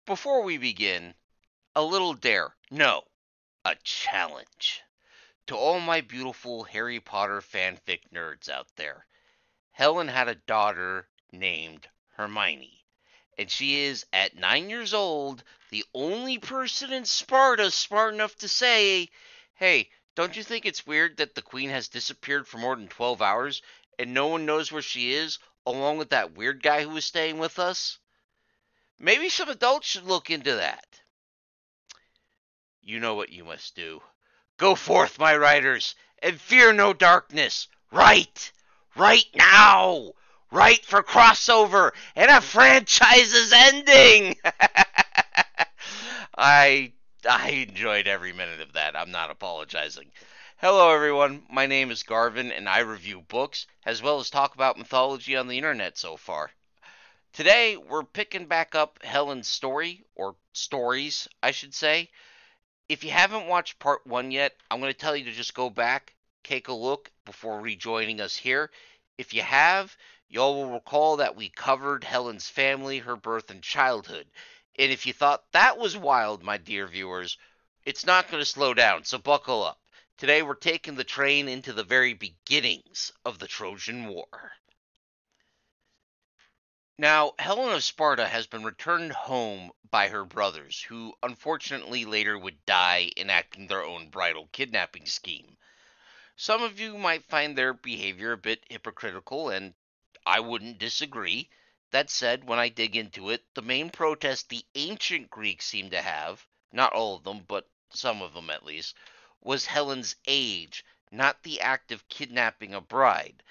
Before we begin, a little dare. No, a challenge. To all my beautiful Harry Potter fanfic nerds out there, Helen had a daughter named Hermione. And she is, at 9 years old, the only person in Sparta smart enough to say, hey, don't you think it's weird that the queen has disappeared for more than 12 hours and no one knows where she is, along with that weird guy who was staying with us? Maybe some adults should look into that. You know what you must do. Go forth, my riders, and fear no darkness. Write! Right now! Write for crossover and a franchise's ending! I I enjoyed every minute of that. I'm not apologizing. Hello everyone, my name is Garvin and I review books as well as talk about mythology on the internet so far. Today we're picking back up Helen's story, or stories, I should say. If you haven't watched part one yet, I'm going to tell you to just go back, take a look before rejoining us here. If you have, y'all will recall that we covered Helen's family, her birth, and childhood. And if you thought that was wild, my dear viewers, it's not going to slow down, so buckle up. Today we're taking the train into the very beginnings of the Trojan War. Now, Helen of Sparta has been returned home by her brothers, who unfortunately later would die enacting their own bridal kidnapping scheme. Some of you might find their behavior a bit hypocritical, and I wouldn't disagree. That said, when I dig into it, the main protest the ancient Greeks seem to have, not all of them, but some of them at least, was Helen's age, not the act of kidnapping a bride.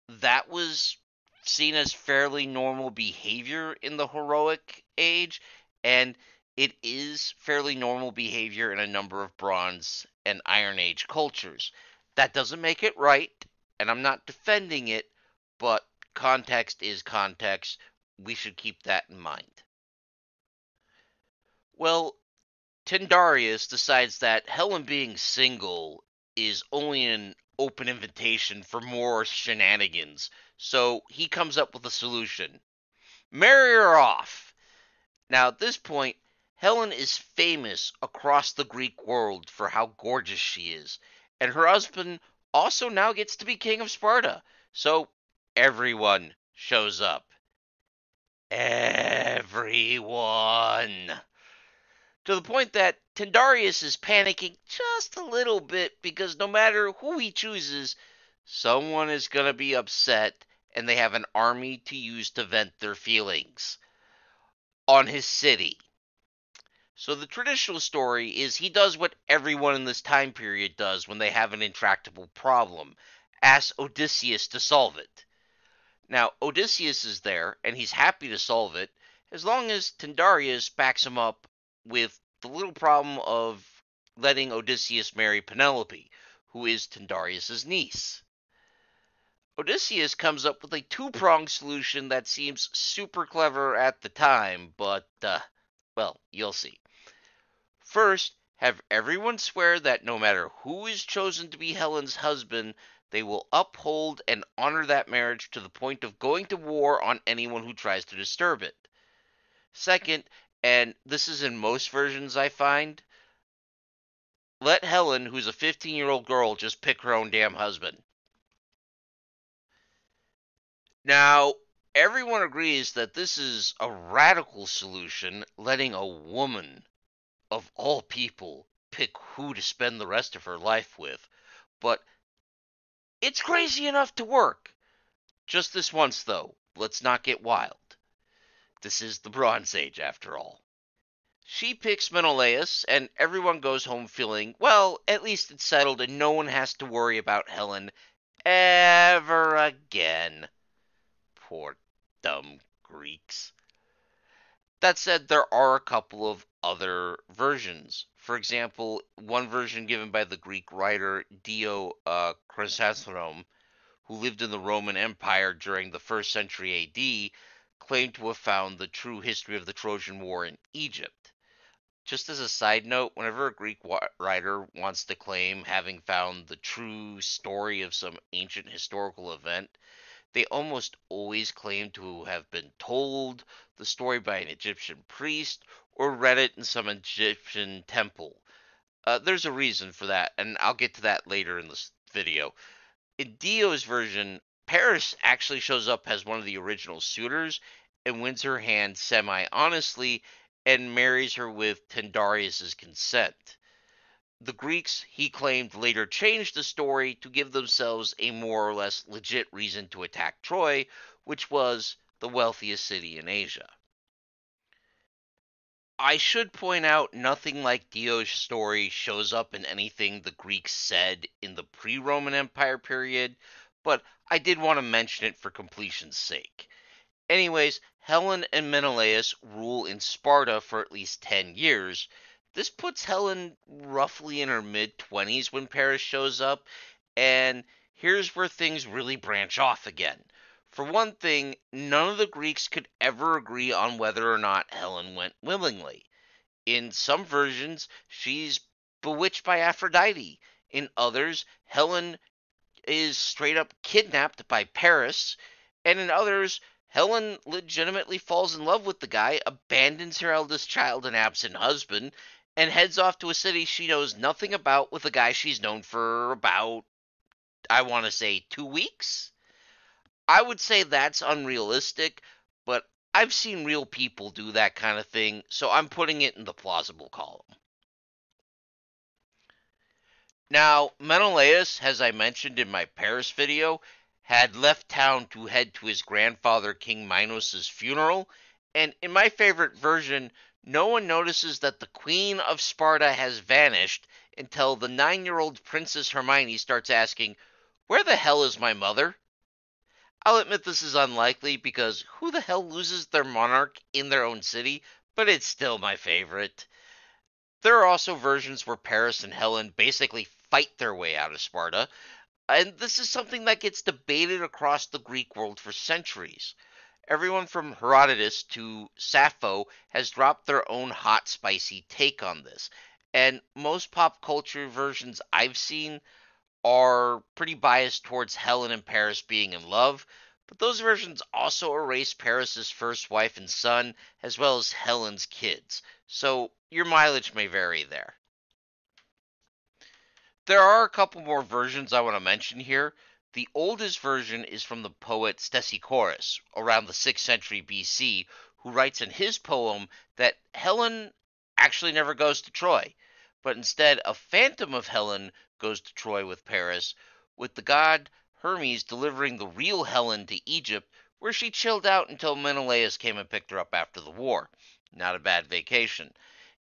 That was seen as fairly normal behavior in the heroic age, and it is fairly normal behavior in a number of Bronze and Iron Age cultures. That doesn't make it right, and I'm not defending it, but context is context. We should keep that in mind. Well, Tyndareus decides that Helen being single is only an open invitation for more shenanigans, so he comes up with a solution. Marry her off! Now, at this point, Helen is famous across the Greek world for how gorgeous she is, and her husband also now gets to be king of Sparta, so everyone shows up. Everyone! To the point that Tyndareus is panicking just a little bit because no matter who he chooses, someone is going to be upset and they have an army to use to vent their feelings on his city. So the traditional story is he does what everyone in this time period does when they have an intractable problem. Ask Odysseus to solve it. Now, Odysseus is there, and he's happy to solve it, as long as Tyndareus backs him up with the little problem of letting Odysseus marry Penelope, who is Tyndareus' niece. Odysseus comes up with a two-pronged solution that seems super clever at the time, but, well, you'll see. First, have everyone swear that no matter who is chosen to be Helen's husband, they will uphold and honor that marriage to the point of going to war on anyone who tries to disturb it. Second, and this is in most versions I find, let Helen, who's a 15-year-old girl, just pick her own damn husband. Now, everyone agrees that this is a radical solution, letting a woman, of all people, pick who to spend the rest of her life with. But it's crazy enough to work. Just this once, though. Let's not get wild. This is the Bronze Age, after all. She picks Menelaus, and everyone goes home feeling, well, at least it's settled and no one has to worry about Helen ever again. Poor dumb Greeks. That said, there are a couple of other versions. For example, one version given by the Greek writer Dio Chrysostom, who lived in the Roman Empire during the 1st century AD, claimed to have found the true history of the Trojan War in Egypt. Just as a side note, whenever a Greek writer wants to claim having found the true story of some ancient historical event, They almost always claim to have been told the story by an Egyptian priest or read it in some Egyptian temple. There's a reason for that, and I'll get to that later in this video. In Dio's version, Paris actually shows up as one of the original suitors and wins her hand semi honestly and marries her with Tyndareus' consent. The Greeks, he claimed, later changed the story to give themselves a more or less legit reason to attack Troy, which was the wealthiest city in Asia. I should point out nothing like Dio's story shows up in anything the Greeks said in the pre Roman Empire period, but I did want to mention it for completion's sake. Anyways, Helen and Menelaus rule in Sparta for at least 10 years. This puts Helen roughly in her mid 20s when Paris shows up, and here's where things really branch off again. For one thing, none of the Greeks could ever agree on whether or not Helen went willingly. In some versions, she's bewitched by Aphrodite. In others, Helen is straight up kidnapped by Paris. And in others, Helen legitimately falls in love with the guy, abandons her eldest child and absent husband, and heads off to a city she knows nothing about with a guy she's known for about, I want to say, 2 weeks? I would say that's unrealistic, but I've seen real people do that kind of thing, so I'm putting it in the plausible column. Now, Menelaus, as I mentioned in my Paris video, had left town to head to his grandfather King Minos' funeral, and in my favorite version, no one notices that the Queen of Sparta has vanished until the 9-year-old Princess Hermione starts asking, "Where the hell is my mother?" I'll admit this is unlikely because who the hell loses their monarch in their own city, but it's still my favorite. There are also versions where Paris and Helen basically fight their way out of Sparta, and this is something that gets debated across the Greek world for centuries. Everyone from Herodotus to Sappho has dropped their own hot, spicy take on this, and most pop culture versions I've seen are pretty biased towards Helen and Paris being in love, but those versions also erase Paris's first wife and son, as well as Helen's kids, so your mileage may vary there. There are a couple more versions I want to mention here. The oldest version is from the poet Stesichorus, around the 6th century BC, who writes in his poem that Helen actually never goes to Troy, but instead a phantom of Helen goes to Troy with Paris, with the god Hermes delivering the real Helen to Egypt, where she chilled out until Menelaus came and picked her up after the war. Not a bad vacation.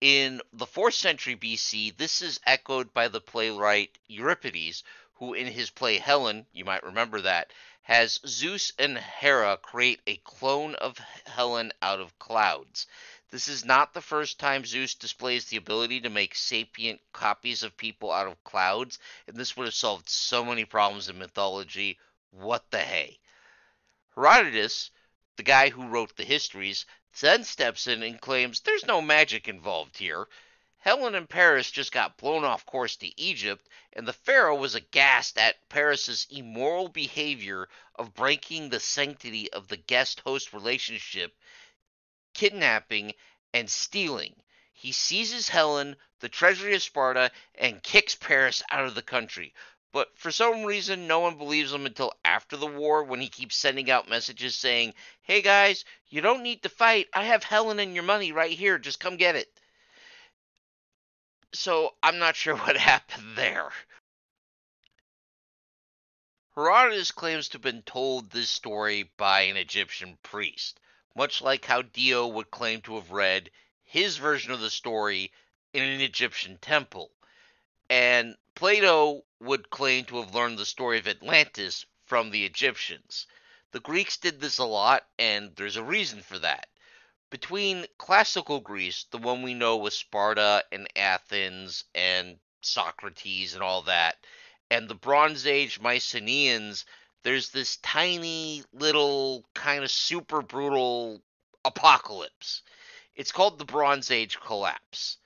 In the 4th century BC, this is echoed by the playwright Euripides, who in his play Helen, you might remember that, has Zeus and Hera create a clone of Helen out of clouds. This is not the first time Zeus displays the ability to make sapient copies of people out of clouds, and this would have solved so many problems in mythology. What the hey? Herodotus, the guy who wrote the histories, then steps in and claims there's no magic involved here. Helen and Paris just got blown off course to Egypt, and the pharaoh was aghast at Paris's immoral behavior of breaking the sanctity of the guest-host relationship, kidnapping, and stealing. He seizes Helen, the treasury of Sparta, and kicks Paris out of the country. But for some reason, no one believes him until after the war when he keeps sending out messages saying, "Hey guys, you don't need to fight. I have Helen and your money right here. Just come get it." So I'm not sure what happened there. Herodotus claims to have been told this story by an Egyptian priest, much like how Dio would claim to have read his version of the story in an Egyptian temple. And Plato would claim to have learned the story of Atlantis from the Egyptians. The Greeks did this a lot, and there's a reason for that. Between classical Greece, the one we know with Sparta and Athens and Socrates and all that, and the Bronze Age Mycenaeans, there's this tiny little kind of super brutal apocalypse. It's called the Bronze Age collapse.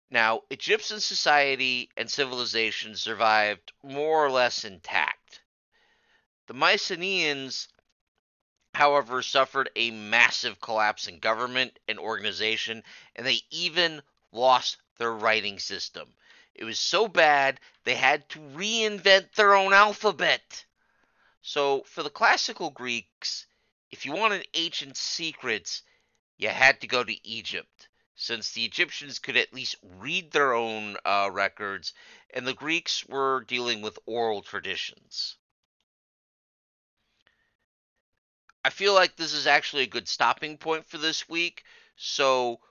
Now, Egyptian society and civilization survived more or less intact. The Mycenaeans, however, suffered a massive collapse in government and organization, and they even lost their writing system. It was so bad they had to reinvent their own alphabet. So, for the classical Greeks, if you wanted ancient secrets, you had to go to Egypt, since the Egyptians could at least read their own records, and the Greeks were dealing with oral traditions. I feel like this is actually a good stopping point for this week, so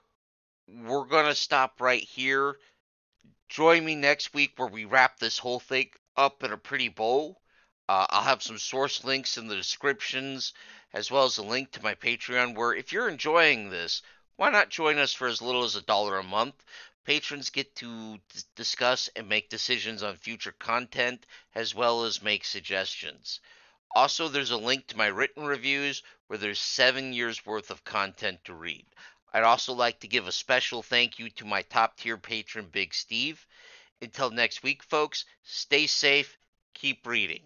we're going to stop right here. Join me next week where we wrap this whole thing up in a pretty bow. I'll have some source links in the descriptions, as well as a link to my Patreon, where if you're enjoying this, why not join us for as little as $1 a month? Patrons get to discuss and make decisions on future content, as well as make suggestions. Also, there's a link to my written reviews where there's 7 years worth of content to read. I'd also like to give a special thank you to my top tier patron, Big Steve. Until next week, folks, stay safe, keep reading.